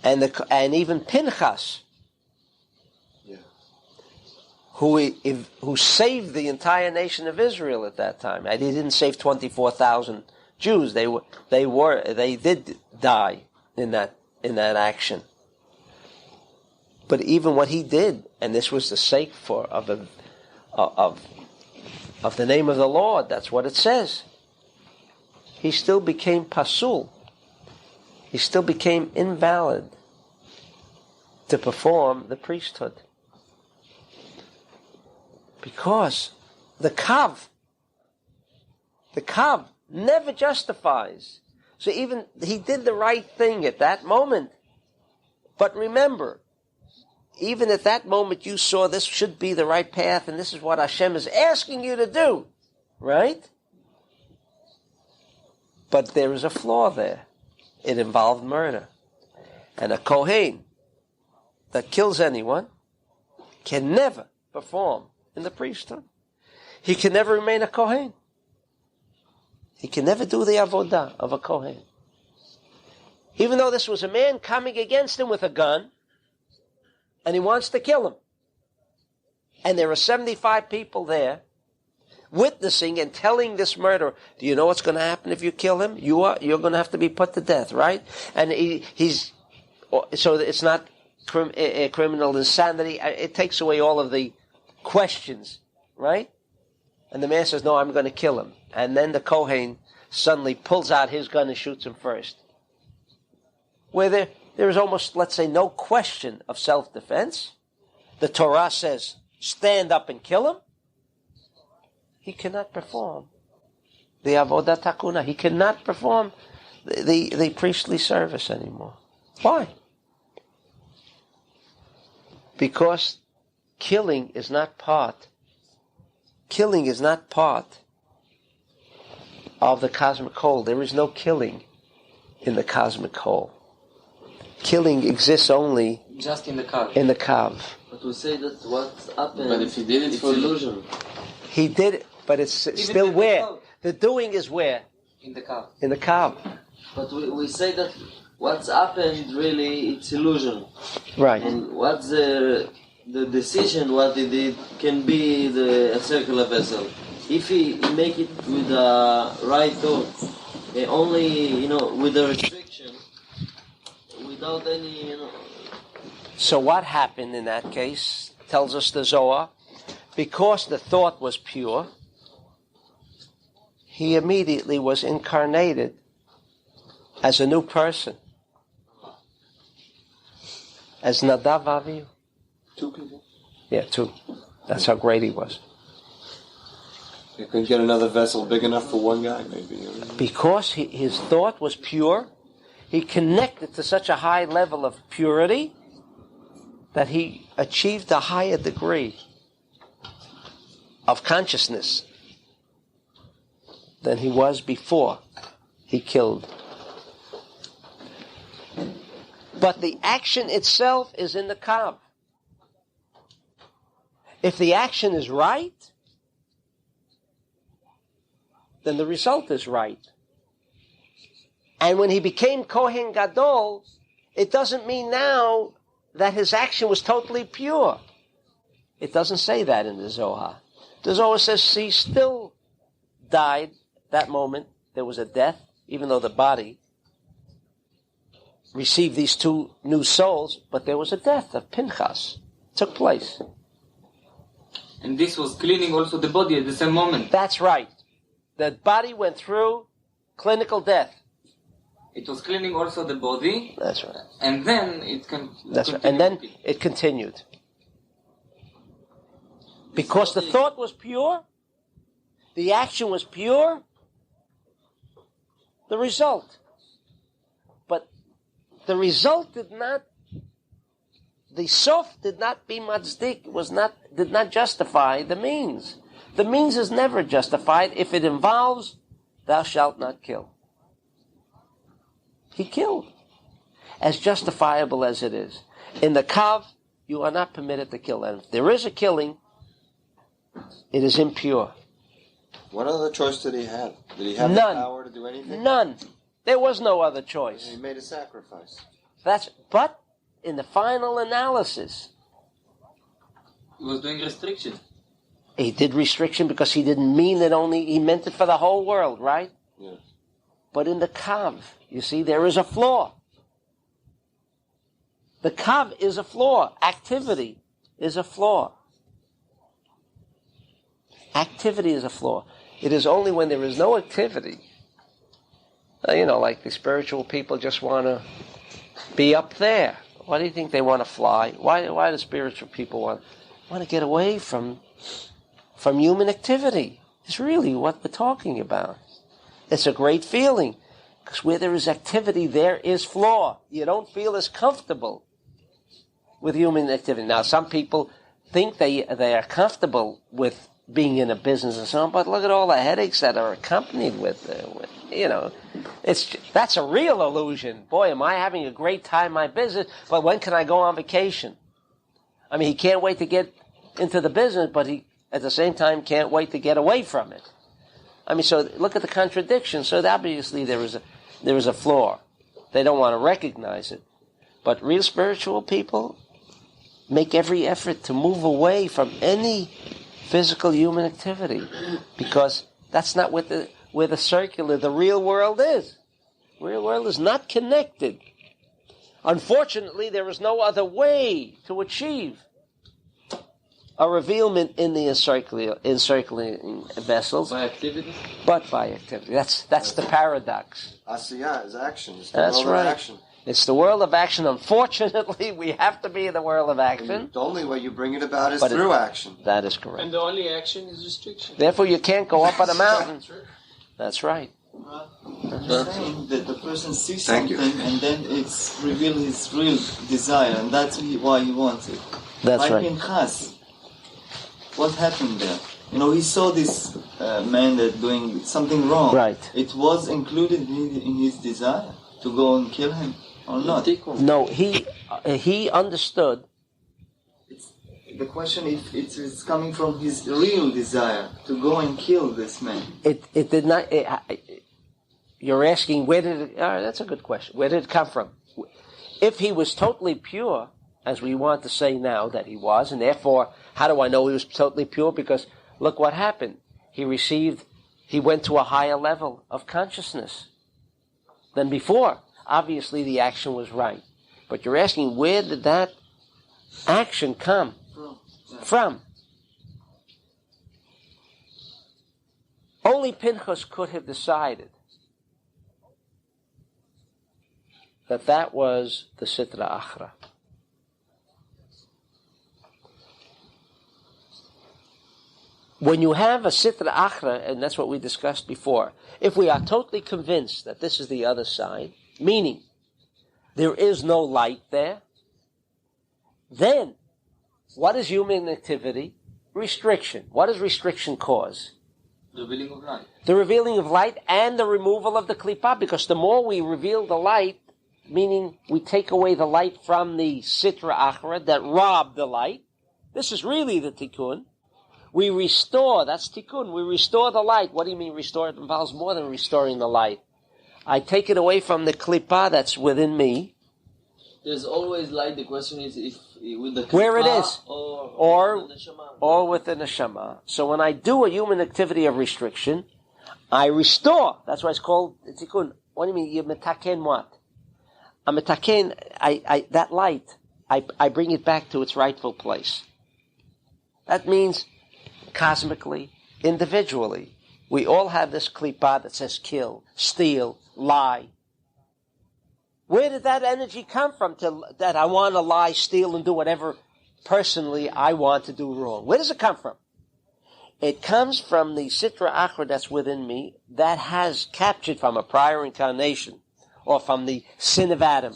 and even Pinchas, who saved the entire nation of Israel at that time. He didn't save 24,000 Jews. They did die in that action. But even what he did, and this was the sake of the name of the Lord, that's what it says. He still became pasul. He still became invalid to perform the priesthood. Because the kav never justifies. So even he did the right thing at that moment. But remember, even at that moment you saw this should be the right path and this is what Hashem is asking you to do. Right? But there is a flaw there. It involved murder. And a Kohen that kills anyone can never perform in the priesthood. He can never remain a Kohen. He can never do the avodah of a Kohen. Even though this was a man coming against him with a gun, and he wants to kill him. And there are 75 people there witnessing and telling this murderer, do you know what's going to happen if you kill him? You're going to have to be put to death, right? And so it's not criminal insanity. It takes away all of the questions, right? And the man says, no, I'm going to kill him. And then the Kohen suddenly pulls out his gun and shoots him first. Where there is almost, let's say, no question of self-defense. The Torah says, stand up and kill him. He cannot perform the avodat hakuna. He cannot perform the priestly service anymore. Why? Because killing is not part of the cosmic whole. There is no killing in the cosmic whole. Killing exists only just in the kav. In the kav. But we say that what happened. But if he did it for illusion. He did it, but it's even still where? The doing is where? In the kav. In the kav. But we say that what's happened really it's illusion. Right. And what's the decision what he did can be a circular vessel. If he make it with the right thought, only with a restriction, without any So what happened in that case? Tells us the Zohar. Because the thought was pure, he immediately was incarnated as a new person. As Nadav Avihu. 2 people? Yeah, 2. That's how great he was. You couldn't get another vessel big enough for one guy, maybe. Because his thought was pure, he connected to such a high level of purity that he achieved a higher degree of consciousness than he was before he killed. But the action itself is in the kav. If the action is right, then the result is right. And when he became Kohen Gadol, it doesn't mean now that his action was totally pure. It doesn't say that in the Zohar. The Zohar says he still died that moment. There was a death, even though the body received these 2 new souls, but there was a death of Pinchas. Took place. And this was cleaning also the body at the same moment. That's right. The body went through clinical death. It was cleaning also the body. That's right. And then it can. That's right. And then it continued. Because the thought was pure, the action was pure, the result. But the result did not, the sof did not be matzdik, did not justify the means. The means is never justified if it involves thou shalt not kill. He killed, as justifiable as it is. In the kav, you are not permitted to kill. And if there is a killing, it is impure. What other choice did he have? Did he have None. the power to do anything? None. There was no other choice. He made a sacrifice. But in the final analysis, He was doing restriction. he did restriction because he didn't mean it only, he meant it for the whole world, right? Yes. But in the kav, you see, there is a flaw. The kav is a flaw. Activity is a flaw. Activity is a flaw. It is only when there is no activity, like the spiritual people just want to be up there. Why do you think they want to fly? Why do spiritual people want to get away from human activity? It's really what we're talking about. It's a great feeling, because where there is activity, there is flaw. You don't feel as comfortable with human activity. Now, some people think they are comfortable with being in a business and so on, but look at all the headaches that are accompanied with that's a real illusion. Boy, am I having a great time in my business, but when can I go on vacation? I mean, he can't wait to get into the business, but he, at the same time, can't wait to get away from it. I mean, so look at the contradiction. So obviously there is a flaw. They don't want to recognize it. But real spiritual people make every effort to move away from any physical human activity, because that's not where the real world is. The real world is not connected. Unfortunately, there is no other way to achieve a revealment in the encircling vessels, By activity? but by activity. That's the paradox. Asiyah is action. It's the That's world right. of action. It's the world of action. Unfortunately, we have to be in the world of action. The only way you bring it about is But through action. That is correct. And the only action is restriction. Therefore, you can't go up on a mountain. That's right. You're saying that the person sees Thank something you. and then it's revealed his real desire, and that's why he wants it. That's like right. Pinchas, what happened there? He saw this man that doing something wrong. Right. It was included in his desire to go and kill him, or not? No, he understood. The question if it's coming from his real desire to go and kill this man. It did not. You're asking where did it? That's a good question. Where did it come from? If he was totally pure, as we want to say now that he was, and therefore, how do I know he was totally pure? Because look what happened. He went to a higher level of consciousness than before. Obviously, the action was right. But you're asking, where did that action come from? Only Pinchas could have decided that was the Sitra Achra. When you have a Sitra Achra, and that's what we discussed before, if we are totally convinced that this is the other side, meaning there is no light there, then what is human activity? Restriction. What does restriction cause? Revealing of light. The revealing of light and the removal of the klippah, because the more we reveal the light, meaning we take away the light from the Sitra Achra that robbed the light, this is really the tikkun. We restore, that's tikkun, we restore the light. What do you mean restore? It involves more than restoring the light. I take it away from the klippah that's within me. There's always light. The question is if with the Where it klippah is. or with the neshama. Or with the neshama. So when I do a human activity of restriction, I restore. That's why it's called tikkun. What do you mean? You metaken what? A metaken, that light, I bring it back to its rightful place. That means cosmically, individually, we all have this klippah that says kill, steal, lie. Where did that energy come from that I want to lie, steal, and do whatever personally I want to do wrong? Where does it come from? It comes from the Sitra Achra that's within me that has captured from a prior incarnation or from the sin of Adam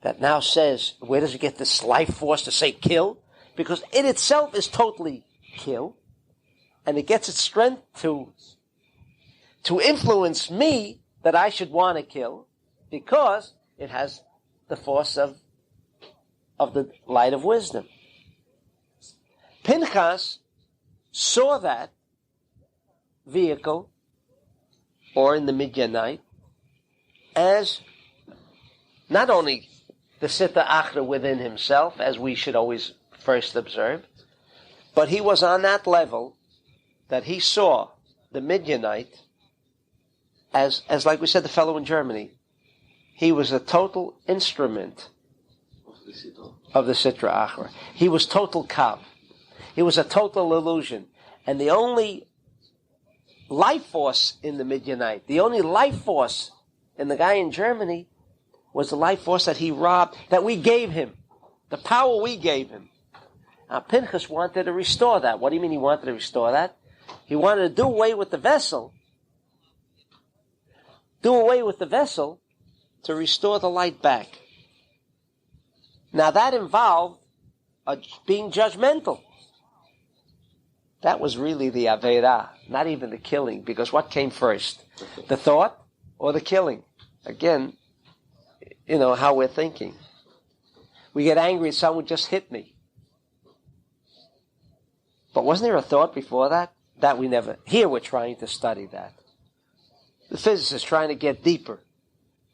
that now says, where does it get this life force to say kill? Because it itself is totally kill, and it gets its strength to influence me that I should want to kill, because it has the force of the light of wisdom. Pinchas saw that vehicle, or in the Midianite, as not only the Sitra Achra within himself, as we should always first observe, but he was on that level that he saw the Midianite as like we said, the fellow in Germany. He was a total instrument of the Sitra Achra. He was total kav. He was a total illusion. And the only life force in the Midianite, the only life force in the guy in Germany was the life force that he robbed, that we gave him. The power we gave him. Now Pinchas wanted to restore that. What do you mean he wanted to restore that? He wanted to do away with the vessel. Do away with the vessel to restore the light back. Now that involved being judgmental. That was really the Aveirah, not even the killing, because what came first? The thought or the killing? Again, how we're thinking. We get angry at someone just hit me. But wasn't there a thought before that? That we never... Here we're trying to study that. The physicist is trying to get deeper,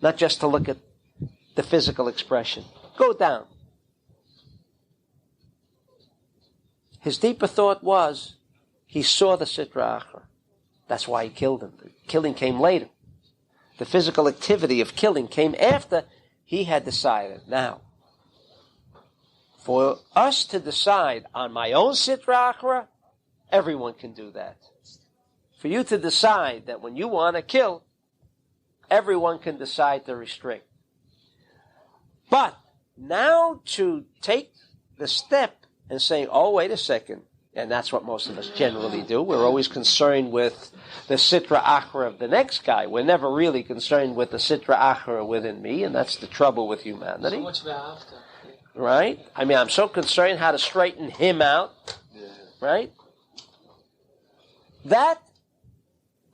not just to look at the physical expression. Go down. His deeper thought was, he saw the Sitra Achra. That's why he killed him. The killing came later. The physical activity of killing came after he had decided. Now, for us to decide on my own Sitra Achra, everyone can do that. For you to decide that when you want to kill, everyone can decide to restrict. But now to take the step and say, oh, wait a second, and that's what most of us generally do. We're always concerned with the Sitra Achra of the next guy. We're never really concerned with the Sitra Achra within me, and that's the trouble with humanity. So much after. Right? I mean, I'm so concerned how to straighten him out. Right? That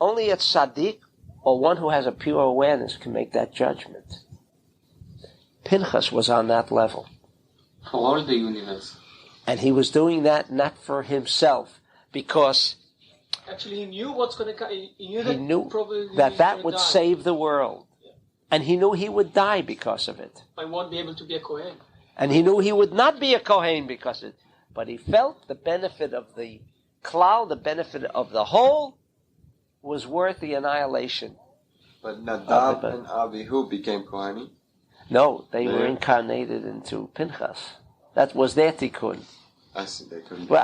only a tzaddik or one who has a pure awareness can make that judgment. Pinchas was on that level. For all the universe. And he was doing that not for himself, because actually he knew what's going to come. He knew probably that would die. save the world. Yeah. And he knew he would die because of it. I won't be able to be a Kohen. And he knew he would not be a Kohen because of it. But he felt the benefit of the klal, the benefit of the whole, was worth the annihilation. But Nadab and Abihu became Kohanim? No, they were incarnated into Pinchas. That was their tikkun. I see, they couldn't. Well,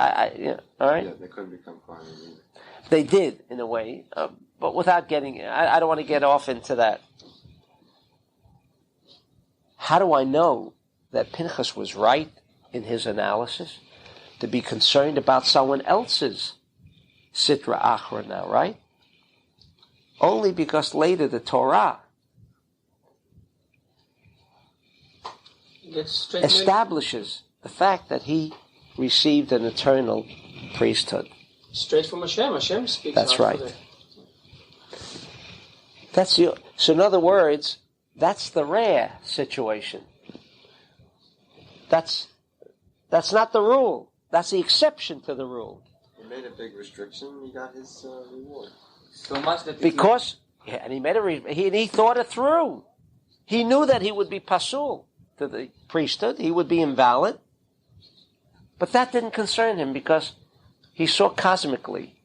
all right. Yeah, they couldn't become Kohanim either. They did, in a way, but without getting... I don't want to get off into that. How do I know that Pinchas was right in his analysis? To be concerned about someone else's Sitra Achra now, right? Only because later the Torah establishes the fact that he received an eternal priesthood. Straight from Hashem. Hashem speaks. That's right. So in other words, that's the rare situation. That's not the rule. That's the exception to the rule. He made a big restriction. He got his reward. So much that because and he made he thought it through. He knew that he would be pasul to the priesthood. He would be invalid. But that didn't concern him because he saw cosmically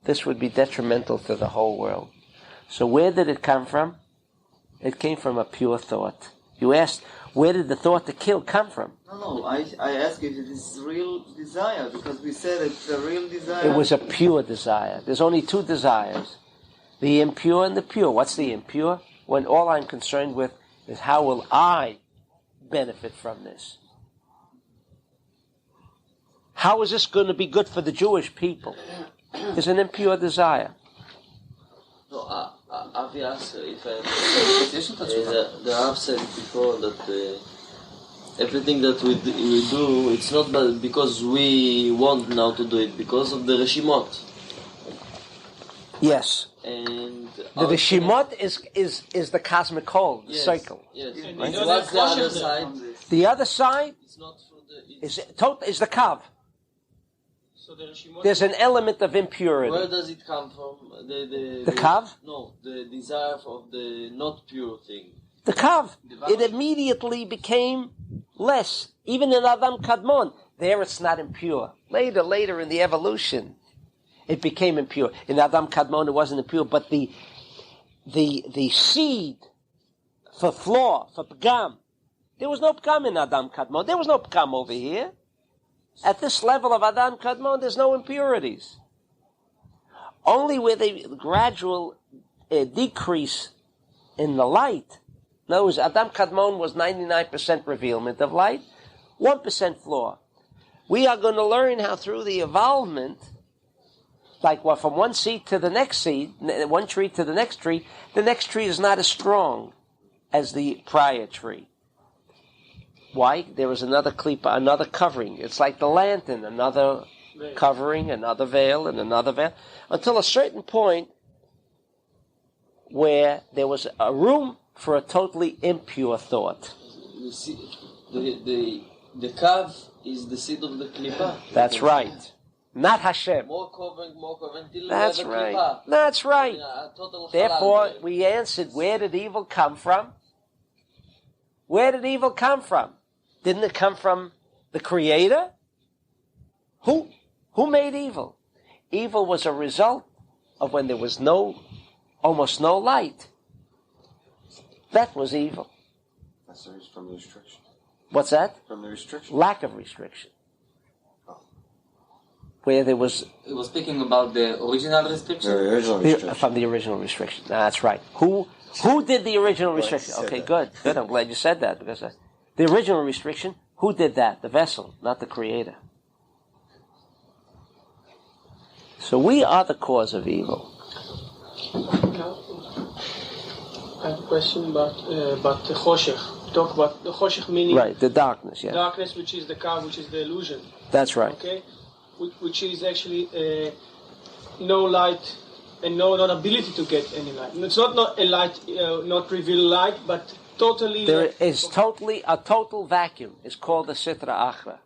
this would be detrimental to the whole world. So where did it come from? It came from a pure thought. You asked, where did the thought to kill come from? No, I ask if it is real desire, because we said it's a real desire. It was a pure desire. There's only two desires. The impure and the pure. What's the impure? When all I'm concerned with is how will I benefit from this? How is this going to be good for the Jewish people? It's an impure desire. No, Avi asked if the Rav said before that everything that we do, it's not because we want now to do it, because of the Reshimot. Yes. And the Reshimot is the cosmic whole, the cycle. Yes. Right? So what's the other side? The other side It's not for the. is the kav. So the Reshimot, There's an element of impurity. Where does it come from? The kav? No, the desire of the not pure thing. The kav. It immediately became less. Even in Adam Kadmon, there it's not impure. Later in the evolution, it became impure. In Adam Kadmon, it wasn't impure, but the seed for flaw, for pgam, there was no pgam in Adam Kadmon. There was no pgam over here. At this level of Adam Kadmon, there's no impurities. Only with a gradual decrease in the light. In other words, Adam Kadmon was 99% revealment of light, 1% flaw. We are going to learn how through the evolvement, like from one seed to the next seed, one tree to the next tree is not as strong as the prior tree. Why? There is another klipa, another covering. It's like the lantern, another covering, another veil, and another veil, until a certain point where there was a room for a totally impure thought. You see, the kav is the seed of the klipa. That's right. Not Hashem. More covering, till That's we have a right. klipa. That's right. A total Therefore, halal. we answered, where did evil come from? Where did evil come from? Didn't it come from the Creator? Who made evil? Evil was a result of when there was almost no light. That was evil. That's from the restriction. What's that? From the restriction. Lack of restriction. Where there was... He was speaking about the original restriction? The original restriction. From the original restriction. That's right. Who did the original restriction? Okay, good. I'm glad you said that, because the original restriction, who did that? The vessel, not the Creator. So we are the cause of evil. I have a question about the choshech. Talk about the choshech meaning... Right, the darkness, yeah. Darkness, which is the kav, which is the illusion. That's right. Okay? Which is actually no light and no ability to get any light. It's not a light, not revealed light, but totally... There is a total vacuum. It's called the Sitra Achra.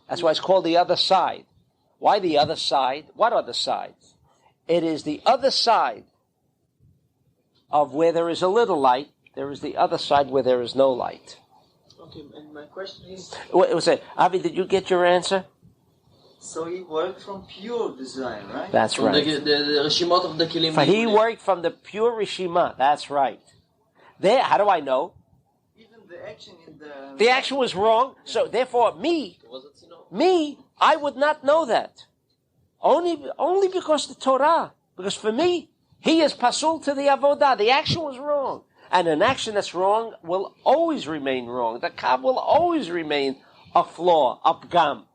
That's why it's called the other side. Why the other side? What other side? It is the other side of where there is a little light. There is the other side where there is no light. Okay, and my question is... Avi, did you get your answer? So he worked from pure design, right? That's From right. the Rishimot of the Kilim. For he worked from the pure Rishima. That's right. There, how do I know? Even the action in the... The action was wrong, so therefore me, I would not know that. Only because the Torah. Because for me, he is pasul to the avodah. The action was wrong. And an action that's wrong will always remain wrong. The kav will always remain a flaw, a pgam.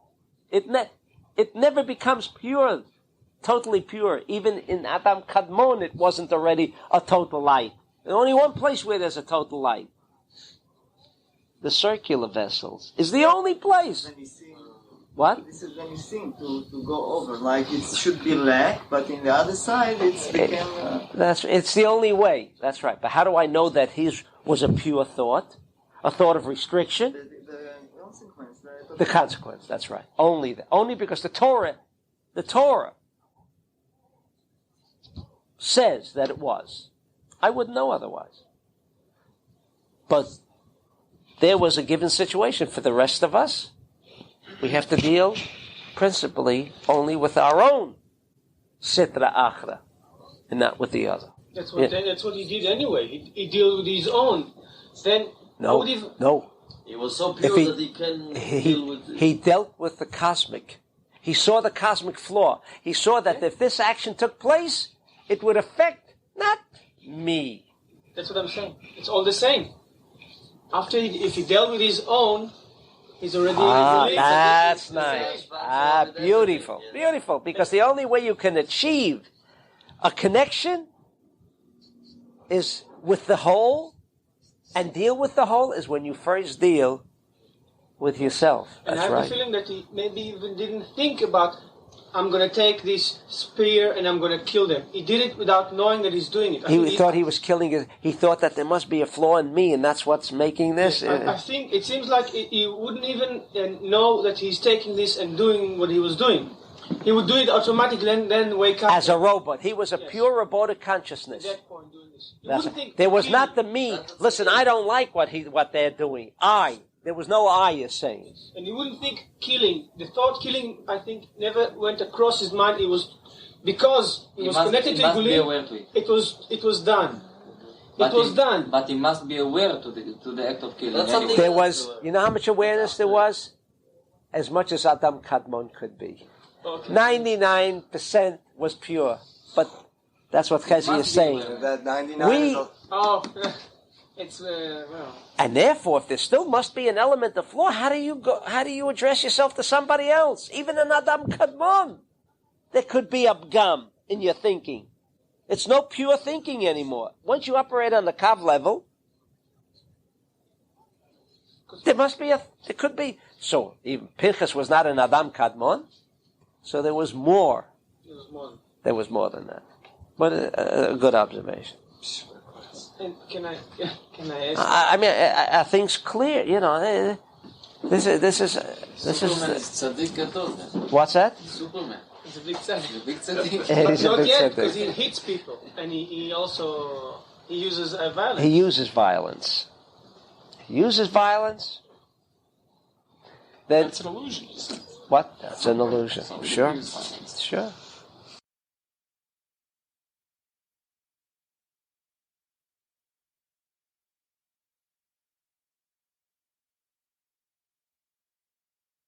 It never becomes pure, totally pure. Even in Adam Kadmon, it wasn't already a total light. There's only one place where there's a total light. The circular vessels is the only place. When you sing, What? this is when you sing to go over, like it should be lack, but in the other side it's became... It's the only way. That's right. But how do I know that his was a pure thought? A thought of restriction? the consequence. The consequence, that's right. Only because the Torah says that it was. I wouldn't know otherwise. But there was a given situation. For the rest of us, we have to deal principally only with our own sitra achra, and not with the other. That's what he did anyway. He dealt with his own. Then No. He was so pure that he can deal with it. He dealt with the cosmic. He saw the cosmic flaw. He saw that if this action took place, it would affect not me. That's what I'm saying. It's all the same. If he dealt with his own, he's already... That's nice. Beautiful. Beautiful. Because the only way you can achieve a connection is with the whole, and deal with the whole is when you first deal with yourself. And That's I have right. the feeling that he maybe even didn't think about, I'm going to take this spear and I'm going to kill them. He did it without knowing that he's doing it. He thought he was killing it. He thought that there must be a flaw in me, and that's what's making this. I think it seems like he wouldn't even know that he's taking this and doing what he was doing. He would do it automatically and then wake up. As a robot. He was a pure robotic consciousness. At that point doing it. this. You wouldn't think There was killing- not the me. Listen, I don't like what they're doing. There was no I, you're saying. And you wouldn't think killing. The thought killing, I think, never went across his mind. It was because it was connected to Igulim. It was done. It was done. But he must be aware to the act of killing. That's something- There was, you know how much awareness there was? As much as Adam Kadmon could be. Okay. 99% was pure. But that's what Chezi is saying. That 99 Oh, it's well. And therefore, if there still must be an element of flaw, how do you address yourself to somebody else? Even an Adam Kadmon. There could be a gum in your thinking. It's no pure thinking anymore. Once you operate on the Kav level, there could be. So, even Pinchas was not an Adam Kadmon, so there was more. There was more than that. But a good observation. And can I ask? I mean, are things clear? You know, this is. Superman is tzaddik gadol. What's that? Superman. It's a big tzaddik. The big tzaddik. It But is a not big yet, tzaddik. because he hits people, and he also uses violence. He uses violence. Then That's an illusion, isn't it? what? That's an illusion. Sure. Use violence. Sure.